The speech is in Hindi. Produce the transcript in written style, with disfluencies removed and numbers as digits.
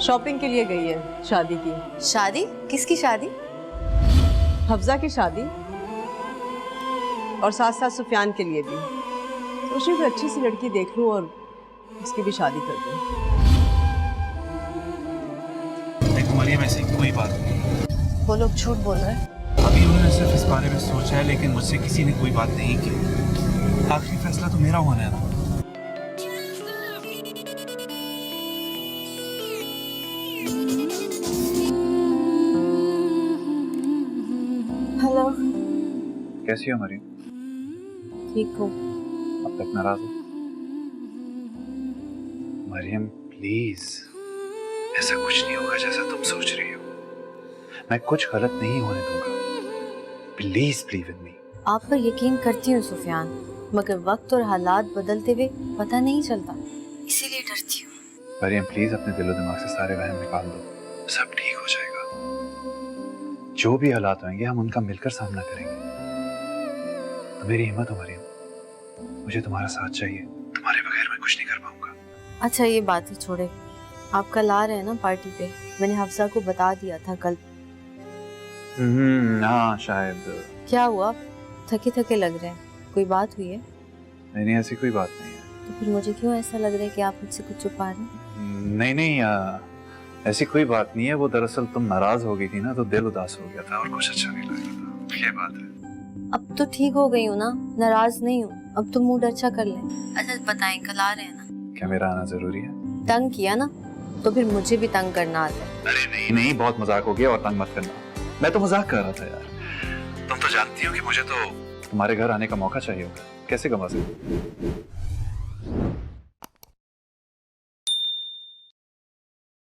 शॉपिंग के लिए गई है शादी की। शादी? किसकी शादी? हफ्जा की शादी और साथ साथ सुफियान के लिए भी। सोची कोई अच्छी सी लड़की देख लूं और उसकी भी शादी कर दूं। देखो मरियम, ऐसी कोई बात नहीं। वो लोग झूठ बोल रहे हैं। अभी उन्होंने सिर्फ इस बारे में सोचा है, लेकिन मुझसे किसी ने कोई बात नहीं की। आखिरी फैसला तो मेरा होना है ना। हेलो। कैसी हो मरियम? ठीक हूँ। अब तक नाराज हो? मरियम प्लीज, ऐसा कुछ नहीं होगा जैसा तुम सोच रही हो। मैं कुछ गलत नहीं होने दूंगा। प्लीज बिलीव इन मी। आप पर यकीन करती हूँ सुफियान, मगर वक्त और हालात बदलते हुए पता नहीं चलता, इसीलिए डरती हूँ। मरियम प्लीज अपने दिलो दिमाग से सारे वहम निकाल दो, सब ठीक हो जाएगा। जो भी हालात होंगे हम उनका मिलकर सामना करेंगे। तो मेरी हिम्मत हो मरियम, मुझे तुम्हारा साथ चाहिए। तुम्हारे बगैर मैं कुछ नहीं कर पाऊंगा। अच्छा ये बात ही छोड़े, आप कल आ रहे हैं ना पार्टी पे? मैंने हफ्सा को बता दिया था कल। हाँ शायद। क्या हुआ, थके थके लग रहे हैं? कोई बात हुई है? नहीं, ऐसी कोई बात नहीं है। तो फिर मुझे क्यों ऐसा लग रहा है कि आप मुझसे कुछ छुपा रहे हैं? नहीं, ऐसी कोई बात नहीं है। वो दरअसल तुम नाराज हो गई थी ना, तो दिल उदास हो गया था और कुछ अच्छा नहीं लग रहा था, ये बात है। अब तो ठीक हो गई हूँ ना, नाराज नहीं हूँ। अब तो मूड अच्छा कर ले। अच्छा बताएं, कल आ रहे हैं ना? क्या मेरा आना जरूरी है? तंग किया ना, तो फिर मुझे भी तंग करना आता है। अरे नहीं, बहुत मजाक हो गया और तंग मत करना। मैं तो मजाक कर रहा था यार। तुम तो जानती हो कि मुझे तो तुम्हारे घर आने का मौका चाहिए होगा। कैसे कमा सकती?